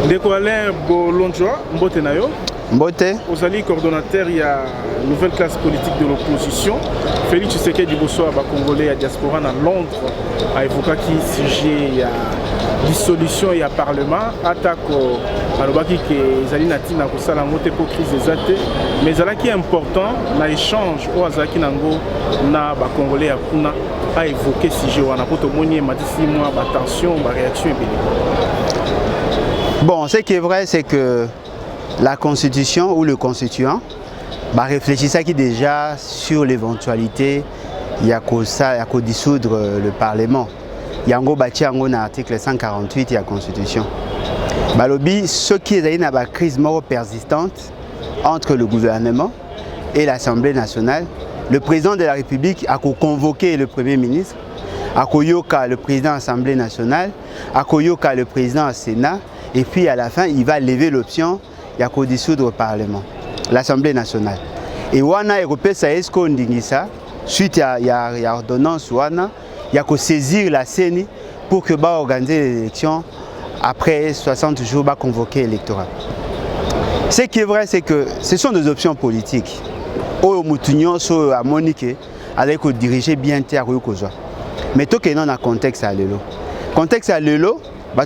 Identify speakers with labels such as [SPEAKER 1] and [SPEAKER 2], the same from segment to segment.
[SPEAKER 1] Ndeko Alain Bolonjoa, Mbote Nayo.
[SPEAKER 2] Mbote.
[SPEAKER 1] Ozali coordonnateur, il y a une nouvelle classe politique de l'opposition. Félix Tshisekedi Bosso à Congolais à diaspora à Londres a évoqué qui sujet il y a dissolution et à parlement attaque à l'obaki que Zali Natina ko sala ngote pour crise des athées mais zala qui est important na échange au azaki nango na ba Congolais à kuna a évoqué sujet wana poto moni matisi moi ba tension ba réaction et
[SPEAKER 2] bon, ce qui est vrai c'est que la constitution ou le constituant réfléchissait qui déjà sur l'éventualité il y a qu'au dissoudre le parlement. Il y a un article 148 de la constitution. Balobi, ce qui est une crise persistante entre le gouvernement et l'Assemblée nationale, le président de la République a convoqué le Premier ministre, a convoqué le président de l'Assemblée nationale, a convoqué le président du Sénat, et puis à la fin, il va lever l'option, il y a qu'au dissoudre le Parlement, l'Assemblée nationale. Et Wana Européen, ça est ce qu'on dit ça, suite à l'ordonnance Wana, il y a qu'à saisir la CENI pour que organiser les élections après 60 jours bah, convoquer l'électorat. Ce qui est vrai, c'est que ce sont des options politiques. Au Moutounion, à Monique, avec diriger bien terre ou quoi. Mais tout est dans le contexte à l'élo. Contexte à l'élo,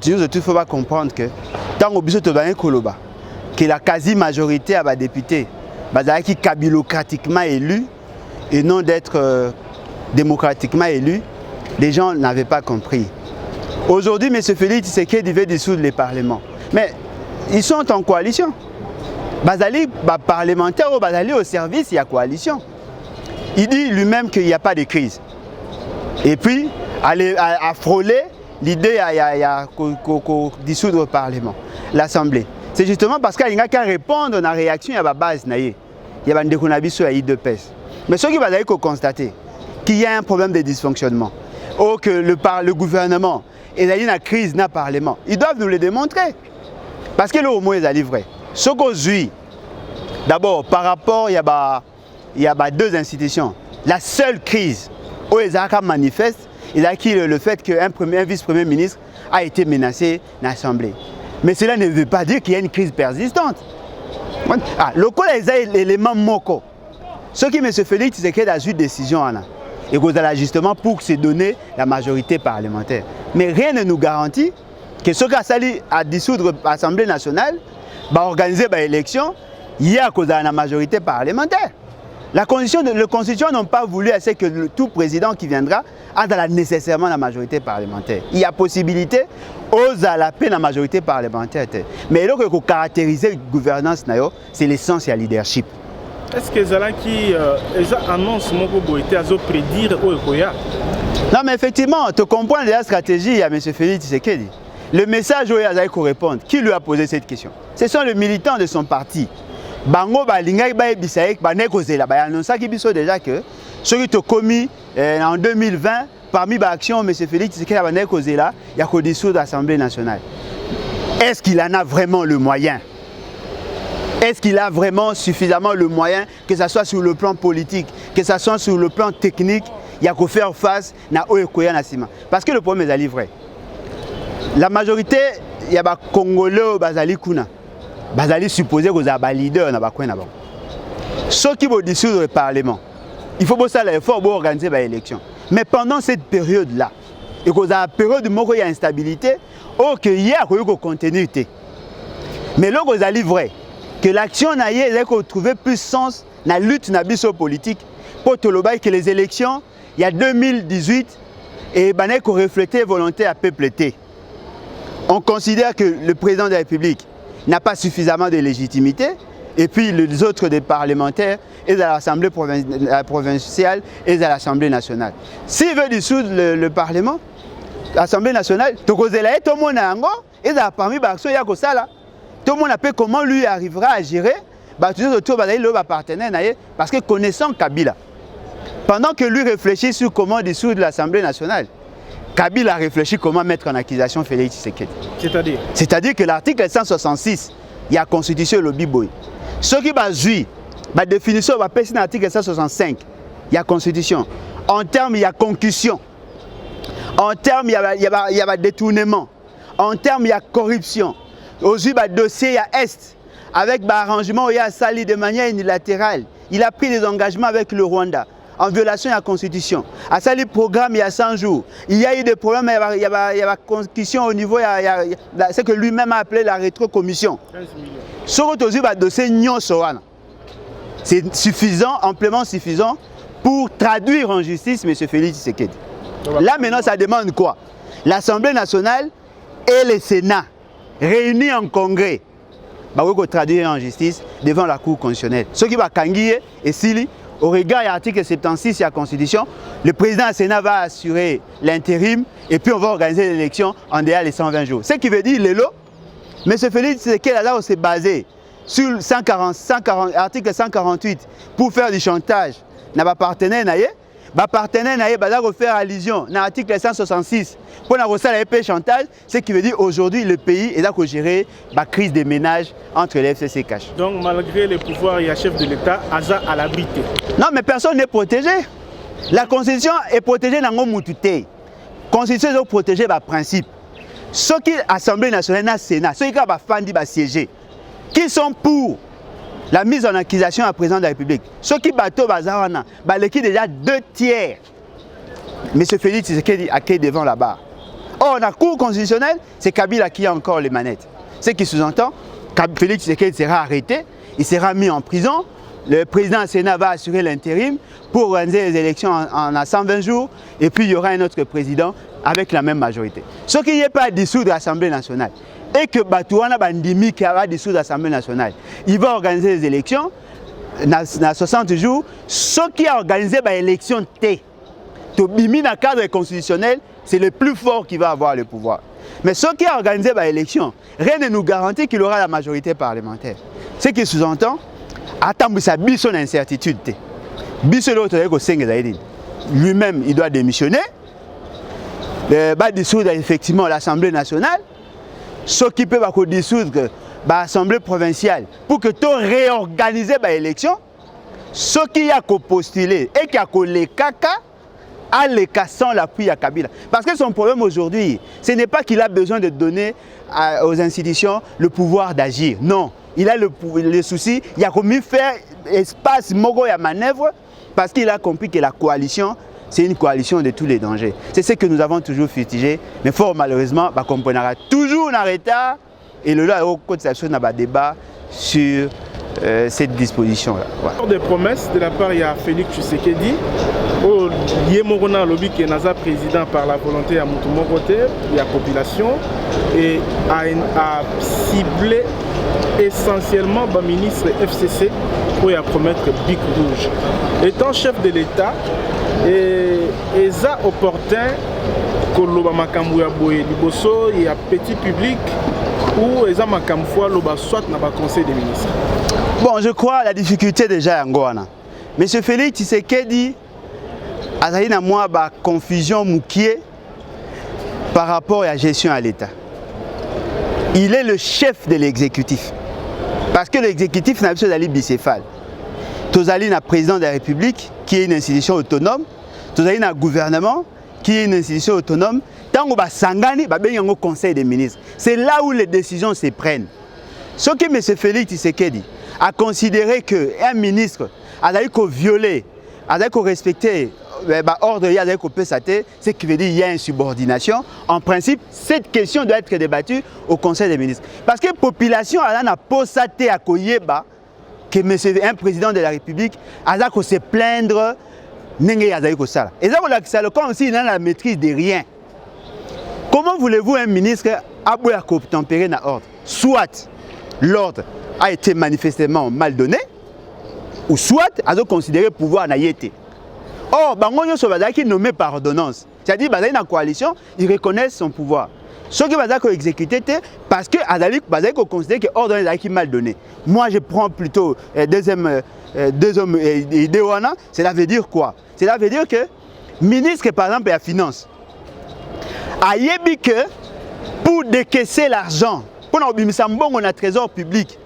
[SPEAKER 2] il faut comprendre que tant au besoin de Koloba, que la quasi-majorité à députés, qui kabilocratiquement élus et non d'être démocratiquement élus, les gens n'avaient pas compris. Aujourd'hui, M. Félix Tshisekedi veut dissoudre les parlements. Mais ils sont en coalition. Bazali, parlementaire ou Bazali au service, il y a coalition. Il dit lui-même qu'il n'y a pas de crise. Et puis, à frôler l'idée de dissoudre le parlement, l'Assemblée. C'est justement parce qu'il n'y a qu'à répondre à la réaction à la base. Il y a des de pèse. Mais ce qui va constater qu'il y a un problème de dysfonctionnement, ou que le gouvernement est dans une crise dans le Parlement, ils doivent nous le démontrer. Parce que le mot est livré. Ce qu'on suit, d'abord, par rapport, il y a deux institutions. La seule crise où ils ont manifeste, il a acquis le fait qu'un vice-premier ministre a été menacé dans l'Assemblée. Mais cela ne veut pas dire qu'il y a une crise persistante. Le cas est l'élément moko. Ce qui M. Félix Tshisekedi a eu une décision, et vous allez justement pour se donner la majorité parlementaire. Mais rien ne nous garantit que ce qu'a sali à dissoudre l'Assemblée nationale, va organiser l'élection, il y a la majorité parlementaire. Le Constitution n'a pas voulu que tout président qui viendra a nécessairement la majorité parlementaire. Il y a possibilité aux à la paix la majorité parlementaire. Mais ce qui caractérise la gouvernance, c'est l'essence et le leadership.
[SPEAKER 1] Est-ce que Zalaki annonce mon boité à prédire au Ekoya?
[SPEAKER 2] Non, mais effectivement, tu comprends la stratégie à M. Félix Tshisekedi. Le message où il a répondre, qui lui a posé cette question? Ce sont les militants de son parti. Bango Balinga Bisaïk, Banekozela, annonce déjà que ce qui a commis en 2020, parmi les actions M. Félix Tshisekedi Banekozela, il y a qu'au dissoudre l'Assemblée nationale. Est-ce qu'il en a vraiment le moyen? Est-ce qu'il a vraiment suffisamment le moyen, que ce soit sur le plan politique, que ce soit sur le plan technique, il y a qu'à faire face à Oekoya Nassima? Parce que le problème est livré. La majorité, il y a des Congolais Bazali Kuna. Bazali supposé que vous avez un leader dans le ceux qui vont dissoudre le Parlement, il faut pour organiser l'élection. Mais pendant cette période-là, et que vous avez une période où il y a instabilité, il y a un contenu. Mais là, vous allez vrai. Que l'action n'a trouvé plus sens dans la lutte politique pour que les élections, il y a 2018, et qu'on reflétait volonté à peuple. On considère que le président de la République n'a pas suffisamment de légitimité, et puis les autres des parlementaires et à l'Assemblée provinciale et à l'Assemblée nationale. S'il veut dissoudre le Parlement, l'Assemblée nationale, tout le monde a parmi les actions, tout le monde a pu comment lui arrivera à gérer partenaire parce que connaissant Kabila, pendant que lui réfléchit sur comment dissoudre l'Assemblée nationale, Kabila a réfléchi comment mettre en accusation Félix Tshisekedi. C'est-à-dire que l'article 166, il y a la Constitution le Biboy. Ce qui va jouer, la définition va passer dans l'article 165, il y a la Constitution. En termes, il y a concussion. En termes, il y a détournement. En termes, il y a corruption. Aujourd'hui, le dossier à Est, avec l'arrangement, il y a sali de manière unilatérale. Il a pris des engagements avec le Rwanda, en violation de la Constitution. À ça, le programme, il y a 100 jours. Il y a eu des problèmes, il y a la constitution au niveau, ce que lui-même a appelé la rétrocommission. 15 millions. Sur le dossier, c'est suffisant, amplement suffisant, pour traduire en justice M. Félix Tshisekedi. Là, maintenant, ça demande quoi? L'Assemblée nationale et le Sénat, réunis en congrès, va traduire en justice devant la Cour constitutionnelle. Ce qui va kangier et Sili, au regard de l'article 76 de la Constitution, le président du Sénat va assurer l'intérim et puis on va organiser l'élection en dehors des 120 jours. Ce qui veut dire, M. Félix Tshisekedi s'est basé sur l'article 148 pour faire du chantage dans les partenaires. Les partenaires vont faire allusion à l'article 166 pour faire le chantage, ce qui veut dire aujourd'hui le pays est géré la crise des ménages entre les FCC-Cash.
[SPEAKER 1] Donc malgré les pouvoirs, il y a chef de l'État, Aza à l'abri.
[SPEAKER 2] Non, mais personne n'est protégé. La Constitution est protégée dans le monde. La Constitution est protégée par principe. Ceux qui l'Assemblée nationale et le Sénat, ceux qui ont siégé, qui sont pour la mise en accusation à président de la République, ceux qui battent Bazawana, qui déjà 2/3. M. Félix Tshisekedi a quitté devant la barre. Or, dans la Cour constitutionnelle, c'est Kabila qui a encore les manettes. Ce qui sous-entend, Félix Tshisekedi sera arrêté, il sera mis en prison, le président du Sénat va assurer l'intérim pour organiser les élections en 120 jours, et puis il y aura un autre président avec la même majorité. Ce qui n'est pas dissous de l'Assemblée nationale, et que Batouana Bandimi qui va dissoudre l'Assemblée nationale, il va organiser les élections dans 60 jours. Ce qui a organisé l'élection T, Tobimi dans le cadre constitutionnel, c'est le plus fort qui va avoir le pouvoir. Mais ce qui a organisé l'élection, rien ne nous garantit qu'il aura la majorité parlementaire. Ce qui sous-entend, attendre sa son incertitude. Lui-même, il doit démissionner, va dissoudre effectivement l'Assemblée nationale. Ceux qui peuvent dissoudre l'Assemblée provinciale pour que tu réorganises l'élection, ceux qui ont postulé et qui ont les caca, à les sans l'appui à Kabila. Parce que son problème aujourd'hui, ce n'est pas qu'il a besoin de donner aux institutions le pouvoir d'agir. Non, il a le souci, il a commis faire espace mogo et manœuvre parce qu'il a compris que la coalition, c'est une coalition de tous les dangers. C'est ce que nous avons toujours fustigé, mais fort malheureusement, on comprendra toujours en retard et le là, au débat sur cette disposition-là.
[SPEAKER 1] Voilà. Des promesses de la part de Félix Tshisekedi, il y a un lobby qui est président par la volonté de Moutoumorote, il y a la population, et a ciblé essentiellement le ministre FCC pour promettre Bic Rouge. Étant chef de l'État, et ça opportun que l'on makambu ya boye liboso il y a petit public ou ça makambu loba soit na ba conseil des ministres.
[SPEAKER 2] Bon, je crois la difficulté déjà en Goana. Monsieur Félix Tshisekedi a eu moi ba confusion moukié par rapport à la gestion à l'État. Il est le chef de l'exécutif. Parce que l'exécutif n'a pas besoin d'aller bicéphale. Tozali na président de la République qui est une institution autonome, Tozali na gouvernement qui est une institution autonome. Tant que Sangani, il y a un conseil des ministres. C'est là où les décisions se prennent. Ce que M. Félix Tshisekedi a considéré qu'un ministre a violé, a respecté l'ordre, c'est qu'il veut dire qu'il y a une subordination. En principe, cette question doit être débattue au conseil des ministres. Parce que la population n'a pas posé à Koyeba que un président de la République a se plaindre et ça comme s'il n'a la maîtrise de rien. Comment voulez-vous un ministre a tempérer dans l'ordre? Soit l'ordre a été manifestement mal donné, ou soit a considéré pouvoir n'a été. Or, Bangonyo Sobada qui est nommé par ordonnance, c'est-à-dire dans la coalition, il reconnaît son pouvoir. Ce qui va exécuter parce que Adalik considère que l'ordre est mal donné. Moi, je prends plutôt deuxième idée. Cela veut dire quoi? Cela veut dire que le ministre, par exemple, de la Finance, a dit que pour décaisser l'argent, pour nous un trésor public,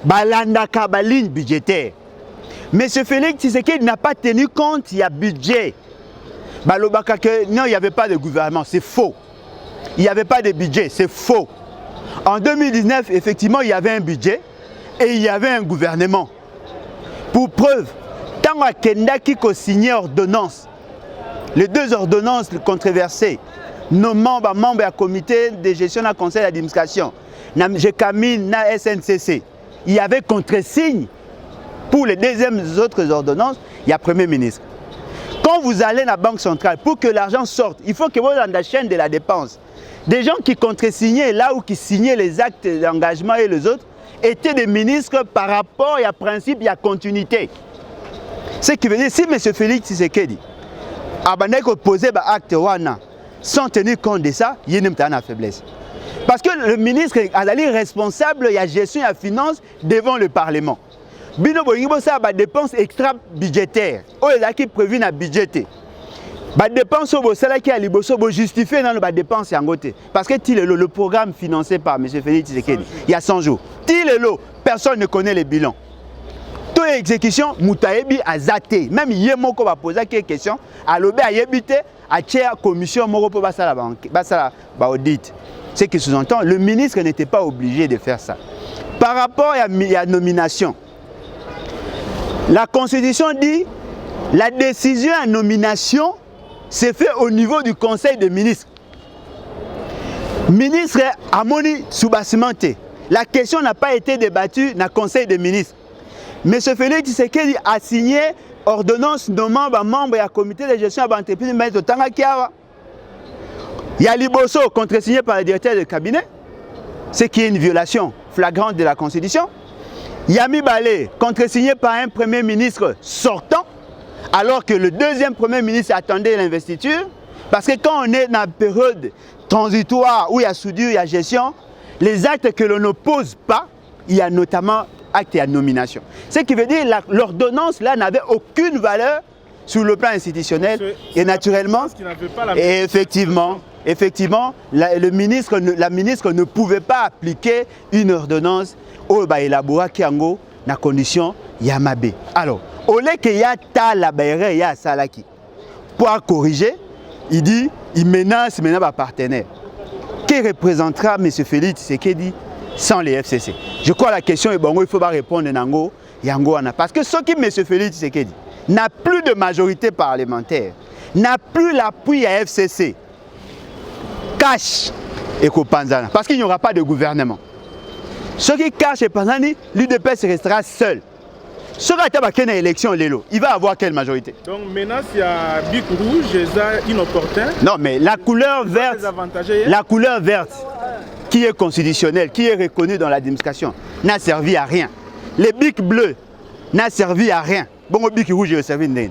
[SPEAKER 2] balandaka ba ligne budgétaire. M. Félix Tshisekedi n'a pas tenu compte, il y a budget. Non, il n'y avait pas de gouvernement, c'est faux. Il n'y avait pas de budget, c'est faux. En 2019, effectivement, il y avait un budget et il y avait un gouvernement. Pour preuve, tant que Kenda qui a signé ordonnance, les deux ordonnances controversées, nos membres du comité de gestion du conseil d'administration, Camille na SNCC, il y avait contre-signe pour les deuxièmes autres ordonnances, il y a Premier ministre. Quand vous allez à la Banque centrale, pour que l'argent sorte, il faut que vous dans la chaîne de la dépense. Des gens qui contre-signaient là où qui signaient les actes d'engagement et les autres étaient des ministres par rapport à principe, il y a continuité. Ce qui veut dire, si M. Félix Tshisekedi a posé un acte sans tenir compte de ça, il y a une faiblesse. Parce que le ministre est responsable de la gestion et de la finance devant le Parlement. Bino boyingo ça ba dépenses extra budgétaires. Qui prévu na budgété. Ba dépenses au sala qui a liboso bo justifier dans ba dépenses yangote. Parce que le programme financé par M. Félix Tshisekedi, il y a 100 jours. Personne ne connaît les bilans. Toute exécution mutaebi a zaté. Même yemoko va poser quelques questions, à l'obé a yebité à la commission moko po basala ba audit. Ce qui sous-entend, le ministre n'était pas obligé de faire ça. Par rapport à la nomination, la Constitution dit que la décision à nomination s'est faite au niveau du Conseil des ministres. Ministre Amoni Soubassimanté. La question n'a pas été débattue dans le Conseil des ministres. M. Félix Tshisekedi a signé ordonnance nommant membre du comité de gestion de l'entreprise de Tangakiawa. Il y a Liboso contre-signé par le directeur de cabinet, ce qui est une violation flagrante de la Constitution. Yami Balé, contre-signé par un Premier ministre sortant, alors que le deuxième Premier ministre attendait l'investiture. Parce que quand on est dans une période transitoire où il y a soudure, il y a gestion, les actes que l'on n'oppose pas, il y a notamment actes et nomination. Ce qui veut dire que l'ordonnance là n'avait aucune valeur sur le plan institutionnel et naturellement, effectivement, la ministre ne pouvait pas appliquer une ordonnance au élaboré Kiango na condition Yamabe. Alors, au lieu qu'il y a la bayre ya salaki pour corriger, il dit il menace maintenant partenaire. Qui représentera M. Félix Tshisekedi sans les FCC? Je crois que la question est bon, il faut pas répondre Nango Yango ana parce que ce qui M. Félix Tshisekedi n'a plus de majorité parlementaire, n'a plus l'appui à FCC. Cache et Kopanzana, parce qu'il n'y aura pas de gouvernement. Ce qui cache et Panzani, l'UDPS restera seul. Ce qui a été élection, il va avoir quelle majorité?
[SPEAKER 1] Donc maintenant, il y a bic rouge, c'est inopportun.
[SPEAKER 2] Non, mais la couleur verte, qui est constitutionnelle, qui est reconnue dans l'administration, n'a servi à rien. Les bics bleus n'a servi à rien. Bon, le bic rouge a servi à rien.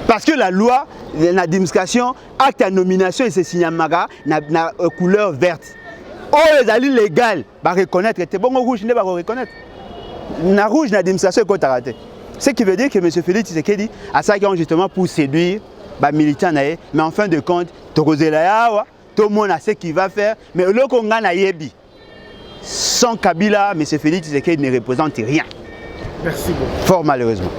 [SPEAKER 2] Parce que la loi, l'administration, acte à nomination et c'est signé na couleur verte. Oh, les alliés légaux, va reconnaître. C'est bon, rouge, ne va reconnaître. Na rouge, l'administration est raté. Ce qui veut dire que M. Félix Tshisekedi a ça justement pour séduire les militants, mais en fin de compte, tout le monde a ce qu'il va faire, mais le Congo n'a yebi. Sans Kabila, M. Félix Tshisekedi ne représente rien.
[SPEAKER 1] Merci beaucoup.
[SPEAKER 2] Fort malheureusement.